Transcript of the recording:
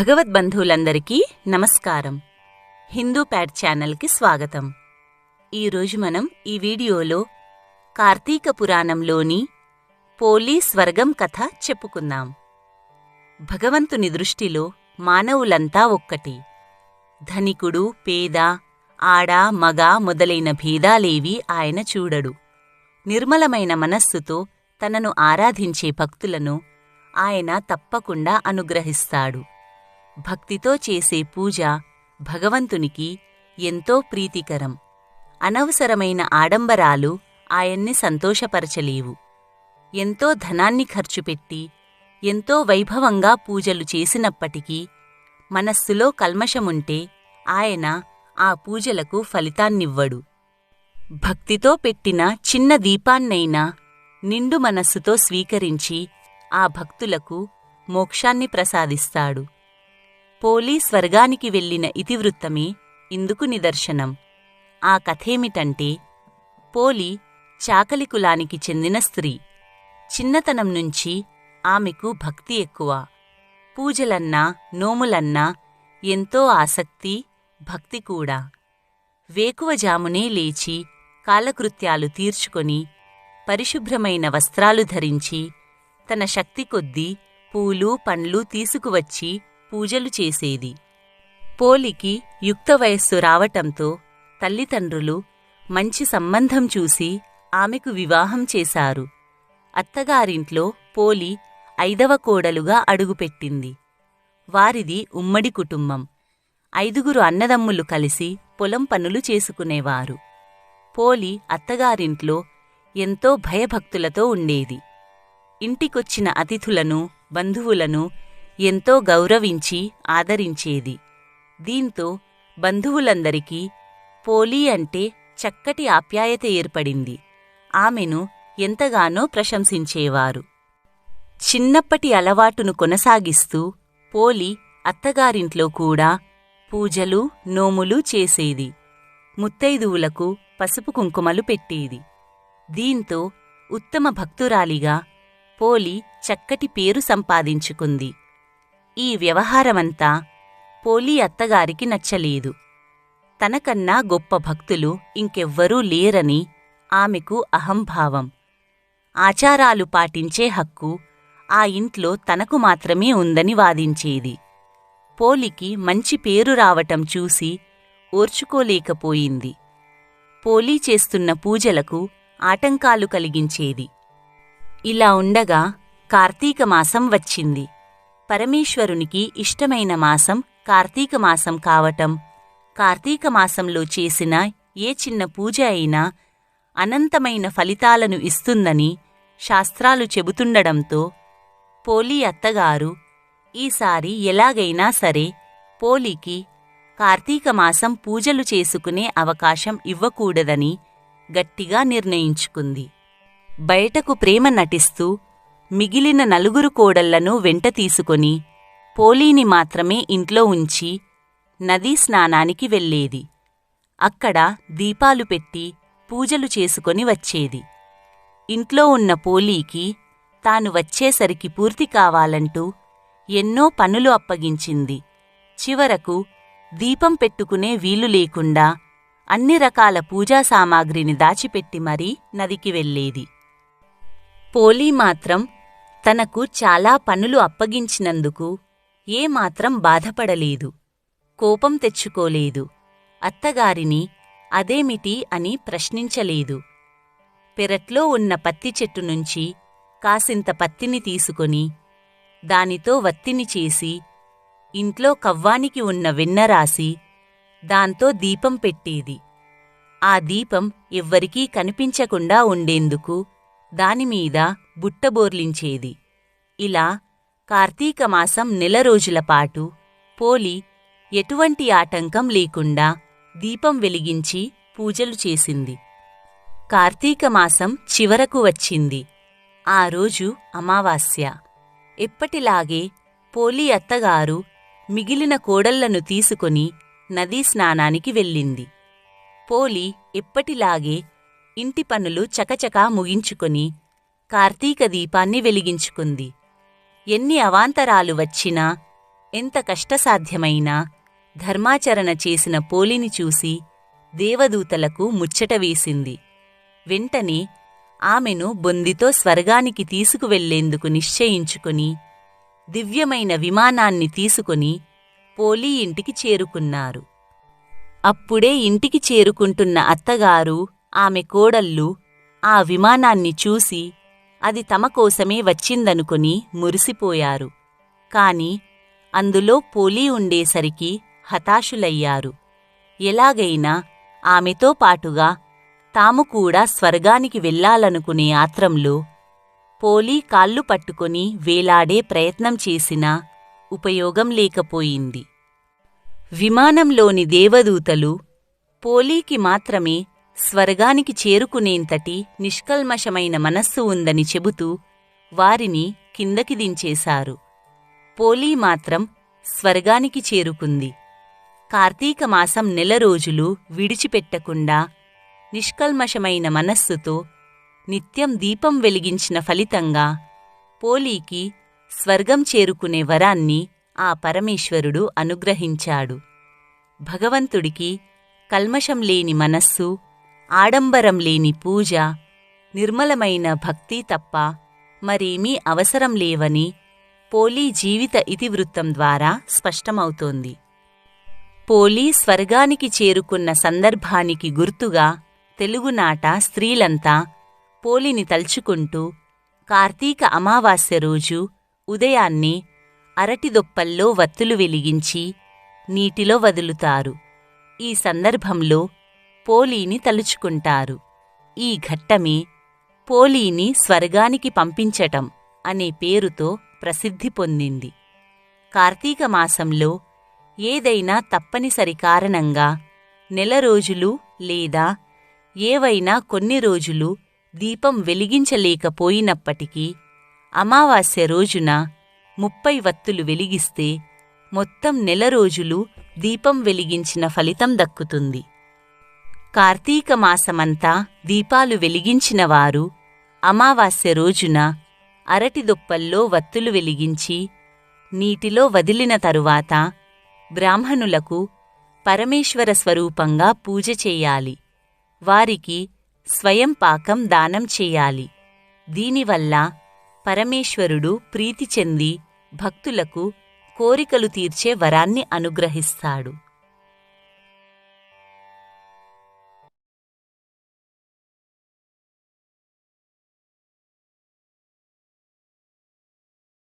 భగవద్బంధువులందరికీ నమస్కారం. హిందూ ప్యాడ్ ఛానల్కి స్వాగతం. ఈరోజు మనం ఈ వీడియోలో కార్తీక పురాణంలోని పోలి స్వర్గం కథ చెప్పుకుందాం. భగవంతుని దృష్టిలో మానవులంతా ఒక్కటి. ధనికుడు, పేద, ఆడ, మగ మొదలైన భేదాలేవీ ఆయన చూడడు. నిర్మలమైన మనస్సుతో తనను ఆరాధించే భక్తులను ఆయన తప్పకుండా అనుగ్రహిస్తాడు. భక్తితో చేసే పూజ భగవంతునికి ఎంతో ప్రీతికరం. అనవసరమైన ఆడంబరాలు ఆయన్ని సంతోషపరచలేవు. ఎంతో ధనాన్ని ఖర్చుపెట్టి ఎంతో వైభవంగా పూజలు చేసినప్పటికీ మనస్సులో కల్మషముంటే ఆయన ఆ పూజలకు ఫలితాన్నివ్వడు. భక్తితో పెట్టిన చిన్న దీపాన్నైనా నిండు మనస్సుతో స్వీకరించి ఆ భక్తులకు మోక్షాన్ని ప్రసాదిస్తాడు. పోలి స్వర్గానికి వెళ్లిన ఇతివృత్తమే ఇందుకు నిదర్శనం. ఆ కథేమిటంటే, పోలి చాకలి కులానికి చెందిన స్త్రీ. చిన్నతనం నుంచి ఆమెకు భక్తి ఎక్కువ. పూజలన్నా నోములన్నా ఎంతో ఆసక్తి, భక్తి కూడా. వేకువజామునే లేచి కాలకృత్యాలు తీర్చుకొని పరిశుభ్రమైన వస్త్రాలు ధరించి తన శక్తి కొద్దీ పూలు పండ్లు తీసుకువచ్చి పూజలు చేసేది. పోలికి యుక్త వయస్సు రావటంతో తల్లిదండ్రులు మంచి సంబంధం చూసి ఆమెకు వివాహం చేశారు. అత్తగారింట్లో పోలి 5వ కోడలుగా అడుగుపెట్టింది. వారిది ఉమ్మడి కుటుంబం. 5గురు అన్నదమ్ములు కలిసి పొలం పనులు చేసుకునేవారు. పోలి అత్తగారింట్లో ఎంతో భయభక్తులతో ఉండేది. ఇంటికొచ్చిన అతిథులను, బంధువులను ఎంతో గౌరవించి ఆదరించేది. దీంతో బంధువులందరికీ పోలి అంటే చక్కటి ఆప్యాయత ఏర్పడింది. ఆమెను ఎంతగానో ప్రశంసించేవారు. చిన్నప్పటి అలవాటును కొనసాగిస్తూ పోలి అత్తగారింట్లో కూడా పూజలు, నోములు చేసేది. ముత్తైదువులకు పసుపు కుంకుమలు పెట్టేది. దీంతో ఉత్తమ భక్తురాలిగా పోలి చక్కటి పేరు సంపాదించుకుంది. ఈ వ్యవహారమంతా పోలి అత్తగారికి నచ్చలేదు. తనకన్నా గొప్ప భక్తులు ఇంకెవ్వరూ లేరని ఆమెకు అహంభావం. ఆచారాలు పాటించే హక్కు ఆ ఇంట్లో తనకు మాత్రమే ఉందని వాదించేది. పోలికి మంచి పేరు రావటం చూసి ఓర్చుకోలేకపోయింది. పోలి చేస్తున్న పూజలకు ఆటంకాలు కలిగించేది. ఇలా ఉండగా కార్తీక మాసం వచ్చింది. పరమేశ్వరునికి ఇష్టమైన మాసం కార్తీక మాసం కావటం, కార్తీక మాసంలో చేసిన ఏ చిన్న పూజ అయినా అనంతమైన ఫలితాలను ఇస్తుందని శాస్త్రాలు చెబుతుండడంతో పోలి అత్తగారు ఈసారి ఎలాగైనా సరే పోలికి కార్తీక మాసం పూజలు చేసుకునే అవకాశం ఇవ్వకూడదని గట్టిగా నిర్ణయించుకుంది. బయటకు ప్రేమ నటిస్తూ మిగిలిన 4 కోడళ్లను వెంట తీసుకొని పోలీని మాత్రమే ఇంట్లో ఉంచి నదీ స్నానానికి వెళ్ళేది. అక్కడ దీపాలు పెట్టి పూజలు చేసుకొని వచ్చేది. ఇంట్లో ఉన్న పోలీకి తాను వచ్చేసరికి పూర్తి కావాలంటూ ఎన్నో పనులు అప్పగించింది. చివరకు దీపం పెట్టుకునే వీలు లేకుండా అన్ని రకాల పూజా సామాగ్రిని దాచిపెట్టి మరీ నదికి వెళ్ళేది. పోలి మాత్రం తనకు చాలా పనులు అప్పగించినందుకు ఏమాత్రం బాధపడలేదు, కోపం తెచ్చుకోలేదు. అత్తగారిని అదేమిటి అని ప్రశ్నించలేదు. పెరట్లో ఉన్న పత్తి చెట్టు నుంచి కాసింత పత్తిని తీసుకొని దానితో వత్తిని చేసి ఇంట్లో కవ్వానికి ఉన్న వెన్న రాసి దాంతో దీపం పెట్టేది. ఆ దీపం ఎవ్వరికీ కనిపించకుండా ఉండేందుకు దానిమీద బుట్టబోర్లించేది. ఇలా కార్తీక మాసం 1 రోజులపాటు పోలి ఎటువంటి ఆటంకం లేకుండా దీపం వెలిగించి పూజలు చేసింది. కార్తీక మాసం చివరకు వచ్చింది. ఆ రోజు అమావాస్య. ఎప్పటిలాగే పోలి అత్తగారు మిగిలిన కోడళ్లను తీసుకొని నదీ స్నానానికి వెళ్ళింది. పోలి ఎప్పటిలాగే ఇంటి పనులు చకచకా ముగించుకొని కార్తీక దీపాన్ని వెలిగించుకుంది. ఎన్ని అవాంతరాలు వచ్చినా ఎంత కష్టసాధ్యమైనా ధర్మాచరణ చేసిన పోలిని చూసి దేవదూతలకు ముచ్చట వేసింది. వెంటనే ఆమెను బొందితో స్వర్గానికి తీసుకువెళ్లేందుకు నిశ్చయించుకుని దివ్యమైన విమానాన్ని తీసుకుని పోలి ఇంటికి చేరుకున్నారు. అప్పుడే ఇంటికి చేరుకుంటున్న అత్తగారు, ఆమె కోడళ్ళు ఆ విమానాన్ని చూసి అది తమ కోసమే వచ్చిందనుకుని మురిసిపోయారు. కాని అందులో పోలి ఉండేసరికి హతాశులయ్యారు. ఎలాగైనా ఆమెతో పాటుగా తాము కూడా స్వర్గానికి వెళ్లాలనుకునే ఆత్రంలో పోలి కాళ్ళు పట్టుకొని వేలాడే ప్రయత్నం చేసినా ఉపయోగం లేకపోయింది. విమానంలోని దేవదూతలు పోలీకి మాత్రమే స్వర్గానికి చేరుకునేంతటి నిష్కల్మషమైన మనస్సు ఉందని చెబుతూ వారిని కిందకి దించేశారు. పోలి మాత్రం స్వర్గానికి చేరుకుంది. కార్తీక మాసం నెల రోజులు విడిచిపెట్టకుండా నిష్కల్మషమైన మనస్సుతో నిత్యం దీపం వెలిగించిన ఫలితంగా పోలీకి స్వర్గం చేరుకునే వరాన్ని ఆ పరమేశ్వరుడు అనుగ్రహించాడు. భగవంతుడికి కల్మషం లేని మనస్సు, ఆడంబరం లేని పూజ, నిర్మలమైన భక్తి తప్ప మరేమీ అవసరం లేవని పోలి జీవిత ఇతివృత్తం ద్వారా స్పష్టమవుతోంది. పోలి స్వర్గానికి చేరుకున్న సందర్భానికి గుర్తుగా తెలుగునాట స్త్రీలంతా పోలిని తలుచుకుంటూ కార్తీక అమావాస్య రోజు ఉదయాన్నే అరటిదొప్పల్లో వత్తులు వెలిగించి నీటిలో వదులుతారు. ఈ సందర్భంలో పోలీని తలుచుకుంటారు. ఈ ఘట్టమే పోలీని స్వర్గానికి పంపించటం అనే పేరుతో ప్రసిద్ధి పొందింది. కార్తీక మాసంలో ఏదైనా తప్పనిసరి కారణంగా నెల రోజులు లేదా ఏవైనా కొన్ని రోజులు దీపం వెలిగించలేకపోయినప్పటికీ అమావాస్య రోజున 30 వత్తులు వెలిగిస్తే మొత్తం నెల రోజులు దీపం వెలిగించిన ఫలితం దక్కుతుంది. కార్తీక మాసమంతా దీపాలు వెలిగించినవారు అమావాస్య రోజున అరటిదొప్పల్లో వత్తులు వెలిగించి నీటిలో వదిలిన తరువాత బ్రాహ్మణులకు పరమేశ్వర స్వరూపంగా పూజ చేయాలి. వారికి స్వయం పాకం దానం చేయాలి. దీనివల్ల పరమేశ్వరుడు ప్రీతి చెంది భక్తులకు కోరికలు తీర్చే వరాన్ని అనుగ్రహిస్తాడు.